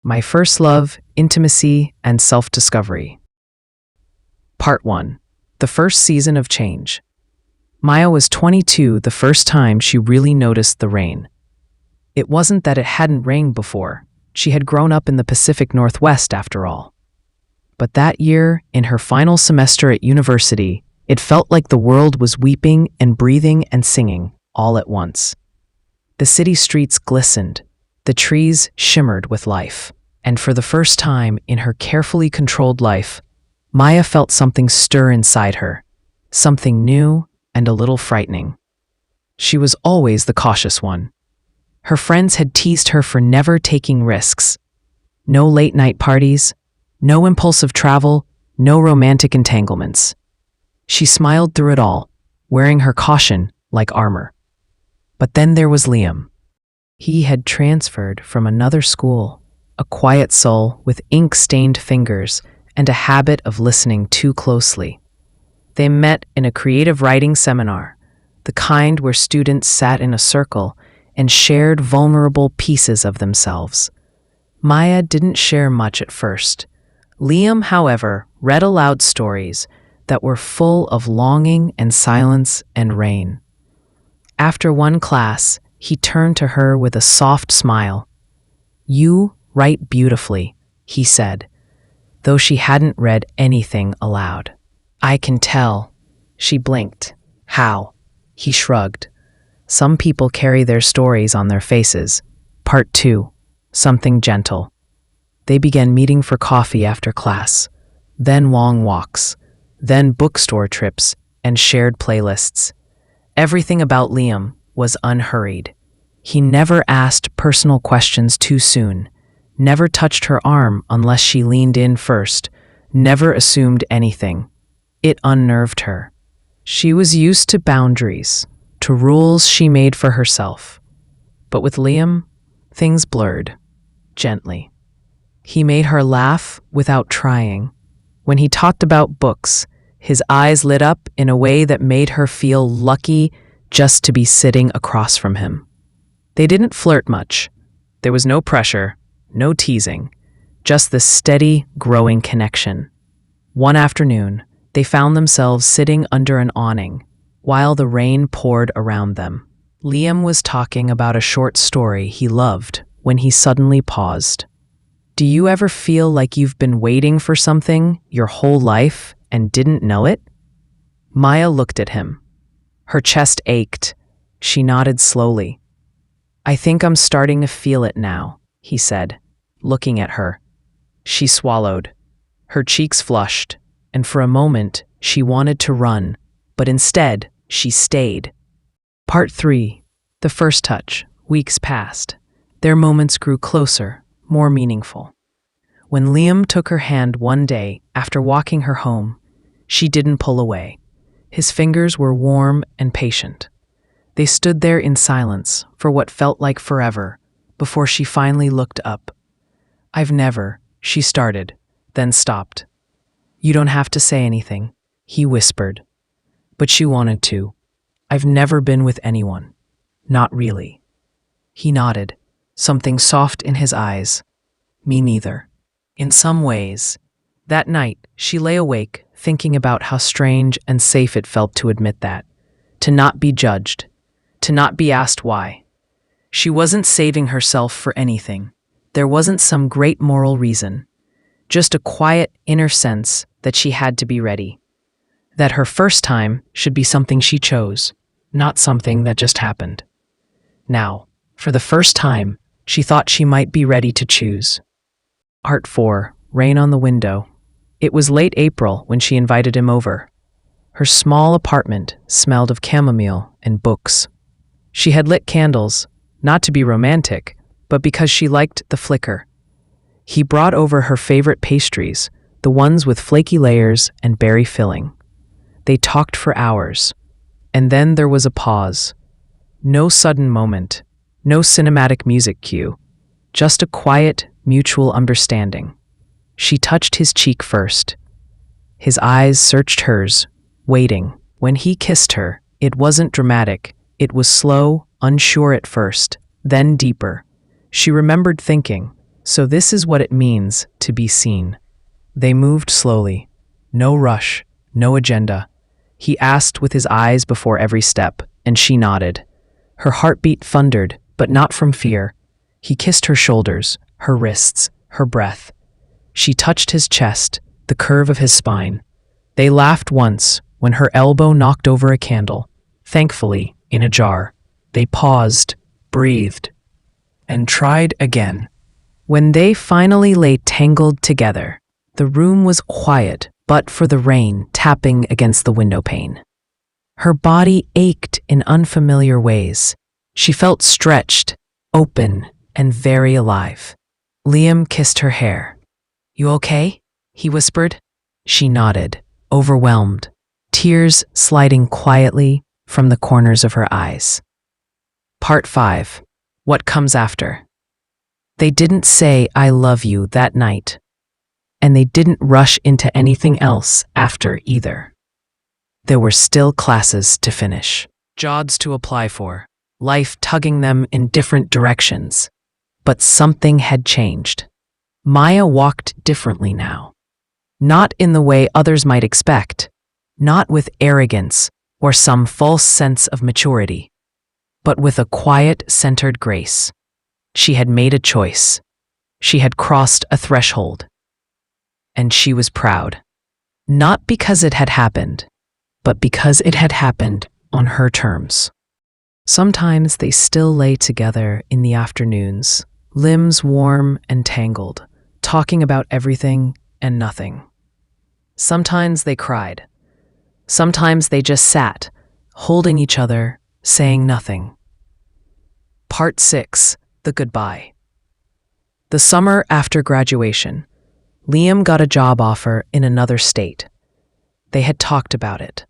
My First Love, Intimacy, and Self-Discovery. Part 1. The First Season of Change. Maya was 22 the first time she really noticed the rain. It wasn't that it hadn't rained before. She had grown up in the Pacific Northwest after all. But that year, in her final semester at university, it felt like the world was weeping and breathing and singing all at once. The city streets glistened. The trees shimmered with life, and for the first time in her carefully controlled life, Maya felt something stir inside her, something new and a little frightening. She was always the cautious one. Her friends had teased her for never taking risks. No late-night parties, no impulsive travel, no romantic entanglements. She smiled through it all, wearing her caution like armor. But then there was Liam. He had transferred from another school, a quiet soul with ink-stained fingers and a habit of listening too closely. They met in a creative writing seminar, the kind where students sat in a circle and shared vulnerable pieces of themselves. Maya didn't share much at first. Liam, however, read aloud stories that were full of longing and silence and rain. After one class, he turned to her with a soft smile. "You write beautifully," he said, though she hadn't read anything aloud. "I can tell." She blinked. "How?" He shrugged. "Some people carry their stories on their faces." Part 2. Something gentle. They began meeting for coffee after class, then long walks, then bookstore trips and shared playlists. Everything about Liam was unhurried. He never asked personal questions too soon, never touched her arm unless she leaned in first, never assumed anything. It unnerved her. She was used to boundaries, to rules she made for herself. But with Liam, things blurred, gently. He made her laugh without trying. When he talked about books, his eyes lit up in a way that made her feel lucky just to be sitting across from him. They didn't flirt much. There was no pressure, no teasing, just this steady, growing connection. One afternoon, they found themselves sitting under an awning while the rain poured around them. Liam was talking about a short story he loved when he suddenly paused. "Do you ever feel like you've been waiting for something your whole life and didn't know it?" Maya looked at him. Her chest ached. She nodded slowly. "I think I'm starting to feel it now," he said, looking at her. She swallowed. Her cheeks flushed, and for a moment she wanted to run, but instead she stayed. Part 3. The First Touch. Weeks passed. Their moments grew closer, more meaningful. When Liam took her hand one day after walking her home, she didn't pull away. His fingers were warm and patient. They stood there in silence for what felt like forever before she finally looked up. "I've never," she started, then stopped. "You don't have to say anything," he whispered. But she wanted to. "I've never been with anyone. Not really." He nodded, something soft in his eyes. "Me neither." In some ways. That night, she lay awake, thinking about how strange and safe it felt to admit that, to not be judged, to not be asked why. She wasn't saving herself for anything. There wasn't some great moral reason, just a quiet inner sense that she had to be ready, that her first time should be something she chose, not something that just happened. Now, for the first time, she thought she might be ready to choose. Part 4. Rain on the window. It was late April when she invited him over. Her small apartment smelled of chamomile and books. She had lit candles, not to be romantic, but because she liked the flicker. He brought over her favorite pastries, the ones with flaky layers and berry filling. They talked for hours. And then there was a pause. No sudden moment, no cinematic music cue, just a quiet, mutual understanding. She touched his cheek first. His eyes searched hers, waiting. When he kissed her, it wasn't dramatic. It was slow, unsure at first, then deeper. She remembered thinking, So this is what it means to be seen. They moved slowly. No rush, no agenda. He asked with his eyes before every step, and she nodded. Her heartbeat thundered, but not from fear. He kissed her shoulders, her wrists, her breath. She touched his chest, the curve of his spine. They laughed once when her elbow knocked over a candle. Thankfully, in a jar. They paused, breathed, and tried again. When they finally lay tangled together, the room was quiet but for the rain tapping against the window pane. Her body ached in unfamiliar ways. She felt stretched, open, and very alive. Liam kissed her hair. "You okay?" he whispered. She nodded, overwhelmed, tears sliding quietly from the corners of her eyes. Part 5. What comes after? They didn't say "I love you" that night, and they didn't rush into anything else after either. There were still classes to finish, jobs to apply for, life tugging them in different directions. But something had changed. Maya walked differently now. Not in the way others might expect, not with arrogance or some false sense of maturity, but with a quiet, centered grace. She had made a choice. She had crossed a threshold. And she was proud. Not because it had happened, but because it had happened on her terms. Sometimes they still lay together in the afternoons, limbs warm and tangled, talking about everything and nothing. Sometimes they cried. Sometimes they just sat, holding each other, saying nothing. Part 6. The Goodbye. The summer after graduation, Liam got a job offer in another state. They had talked about it.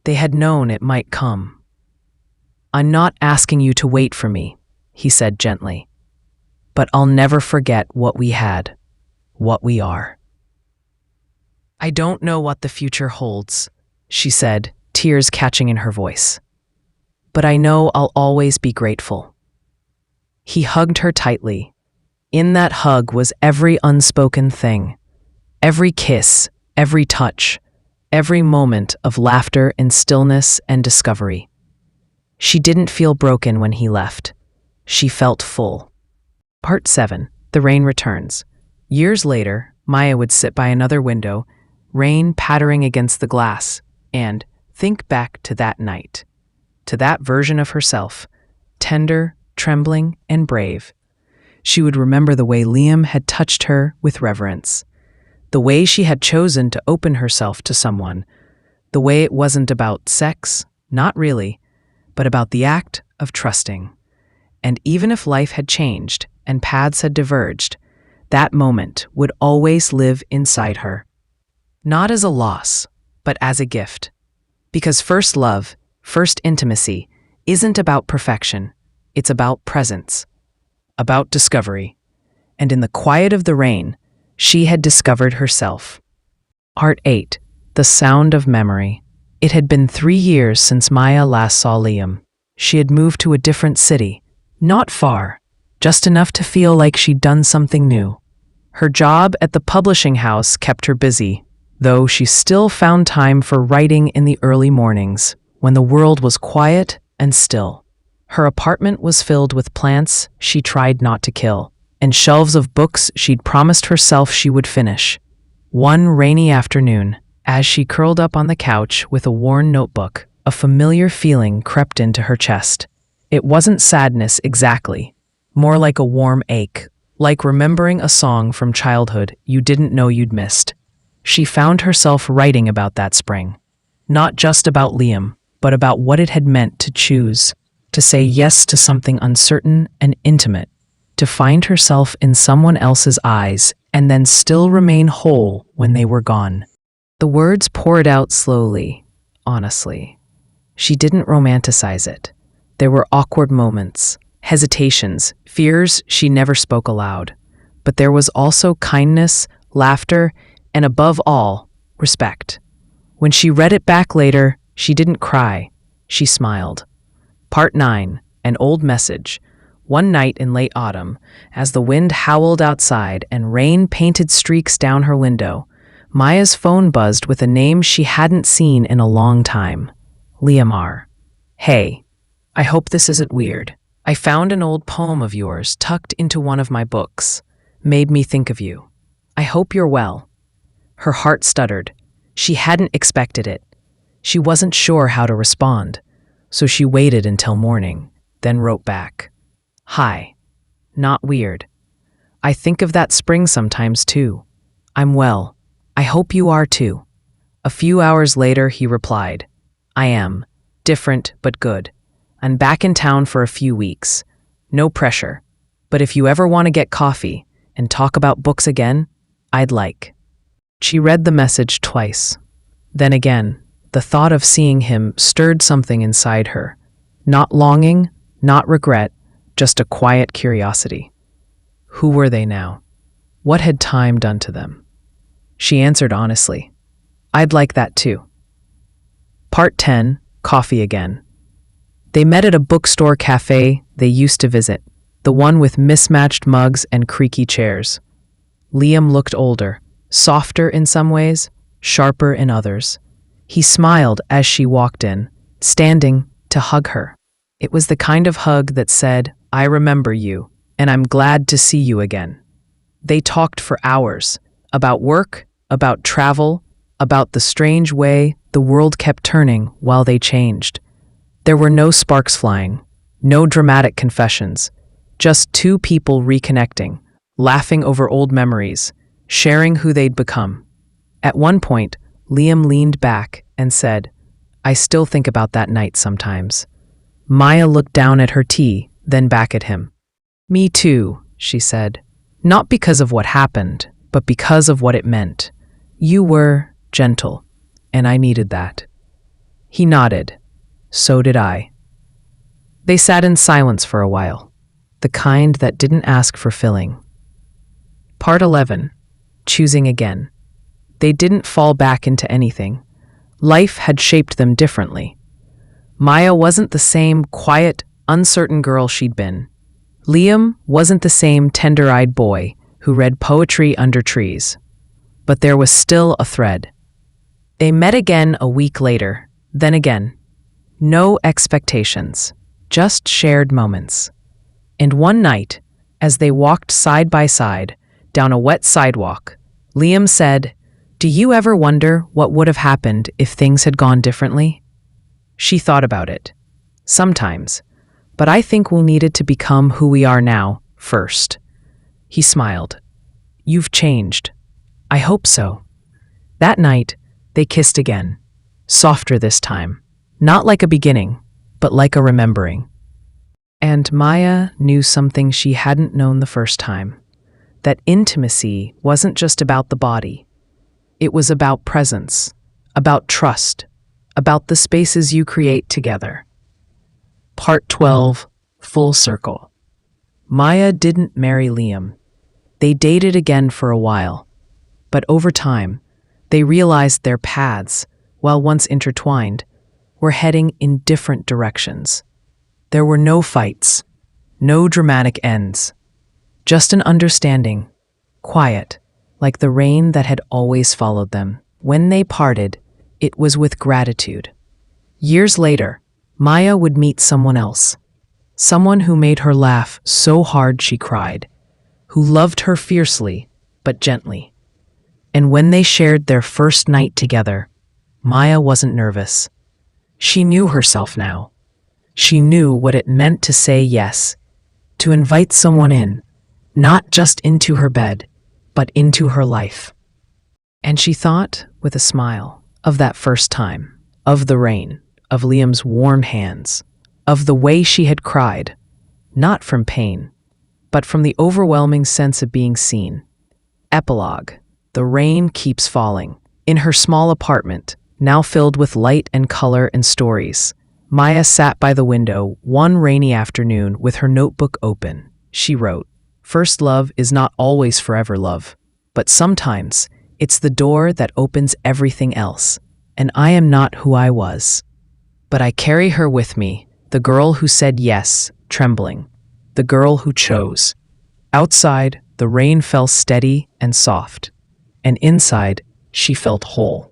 They had known it might come. "I'm not asking you to wait for me," he said gently. "But I'll never forget what we had, what we are." "I don't know what the future holds," she said, tears catching in her voice. "But I know I'll always be grateful." He hugged her tightly. In that hug was every unspoken thing, every kiss, every touch, every moment of laughter and stillness and discovery. She didn't feel broken when he left. She felt full. Part 7. The rain returns. Years later, Maya would sit by another window, rain pattering against the glass, and think back to that night, to that version of herself, tender, trembling, and brave. She would remember the way Liam had touched her with reverence, the way she had chosen to open herself to someone, the way it wasn't about sex, not really, but about the act of trusting. And even if life had changed and paths had diverged, that moment would always live inside her. Not as a loss, but as a gift. Because first love, first intimacy, isn't about perfection. It's about presence, about discovery. And in the quiet of the rain, she had discovered herself. Part 8. The Sound of Memory. It had been 3 years since Maya last saw Liam. She had moved to a different city, not far, just enough to feel like she'd done something new. Her job at the publishing house kept her busy, though she still found time for writing in the early mornings, when the world was quiet and still. Her apartment was filled with plants she tried not to kill, and shelves of books she'd promised herself she would finish. One rainy afternoon, as she curled up on the couch with a worn notebook, a familiar feeling crept into her chest. It wasn't sadness exactly, more like a warm ache, like remembering a song from childhood you didn't know you'd missed. She found herself writing about that spring. Not just about Liam, but about what it had meant to choose, to say yes to something uncertain and intimate, to find herself in someone else's eyes and then still remain whole when they were gone. The words poured out slowly, honestly. She didn't romanticize it. There were awkward moments, hesitations, fears she never spoke aloud. But there was also kindness, laughter, and above all, respect. When she read it back later, she didn't cry. She smiled. Part 9. An Old Message. One night in late autumn, as the wind howled outside and rain painted streaks down her window, Maya's phone buzzed with a name she hadn't seen in a long time. Liamar. Hey, I hope this isn't weird. I found an old poem of yours tucked into one of my books. Made me think of you. I hope you're well. Her heart stuttered. She hadn't expected it. She wasn't sure how to respond, so she waited until morning, then wrote back. Hi. Not weird. I think of that spring sometimes too. I'm well. I hope you are too. A few hours later, he replied, I am. Different, but good. I'm back in town for a few weeks. No pressure. But if you ever want to get coffee and talk about books again, I'd like. She read the message twice. Then again, the thought of seeing him stirred something inside her. Not longing, not regret, just a quiet curiosity. Who were they now? What had time done to them? She answered honestly, I'd like that too. Part 10, Coffee Again. They met at a bookstore cafe they used to visit, the one with mismatched mugs and creaky chairs. Liam looked older, softer in some ways, sharper in others. He smiled as she walked in, standing to hug her. It was the kind of hug that said, I remember you, and I'm glad to see you again. They talked for hours, about work, about travel, about the strange way the world kept turning while they changed. There were no sparks flying, no dramatic confessions, just two people reconnecting, laughing over old memories, sharing who they'd become. At one point, Liam leaned back and said, I still think about that night sometimes. Maya looked down at her tea, then back at him. Me too, she said. Not because of what happened, but because of what it meant. You were gentle, and I needed that. He nodded. So did I. They sat in silence for a while, the kind that didn't ask for filling. Part 11. Choosing again. They didn't fall back into anything. Life had shaped them differently. Maya wasn't the same quiet, uncertain girl she'd been. Liam wasn't the same tender-eyed boy who read poetry under trees. But there was still a thread. They met again a week later, then again. No expectations, just shared moments. And one night, as they walked side by side down a wet sidewalk, Liam said, Do you ever wonder what would have happened if things had gone differently? She thought about it. Sometimes. But I think we needed to become who we are now, first. He smiled. You've changed. I hope so. That night, they kissed again. Softer this time. Not like a beginning, but like a remembering. And Maya knew something she hadn't known the first time. That intimacy wasn't just about the body. It was about presence, about trust, about the spaces you create together. Part 12, Full Circle. Maya didn't marry Liam. They dated again for a while. But over time, they realized their paths, while once intertwined, were heading in different directions. There were no fights, no dramatic ends, just an understanding, quiet, like the rain that had always followed them. When they parted, it was with gratitude. Years later, Maya would meet someone else, someone who made her laugh so hard she cried, who loved her fiercely but gently. And when they shared their first night together, Maya wasn't nervous. She knew herself now. She knew what it meant to say yes, to invite someone in, not just into her bed, but into her life. And she thought, with a smile, of that first time, of the rain, of Liam's warm hands, of the way she had cried, not from pain, but from the overwhelming sense of being seen. Epilogue. The rain keeps falling. In her small apartment, now filled with light and color and stories, Maya sat by the window one rainy afternoon with her notebook open. She wrote, "First love is not always forever love, but sometimes it's the door that opens everything else, and I am not who I was. But I carry her with me, the girl who said yes, trembling. the girl who chose. Outside, the rain fell steady and soft, and inside, she felt whole.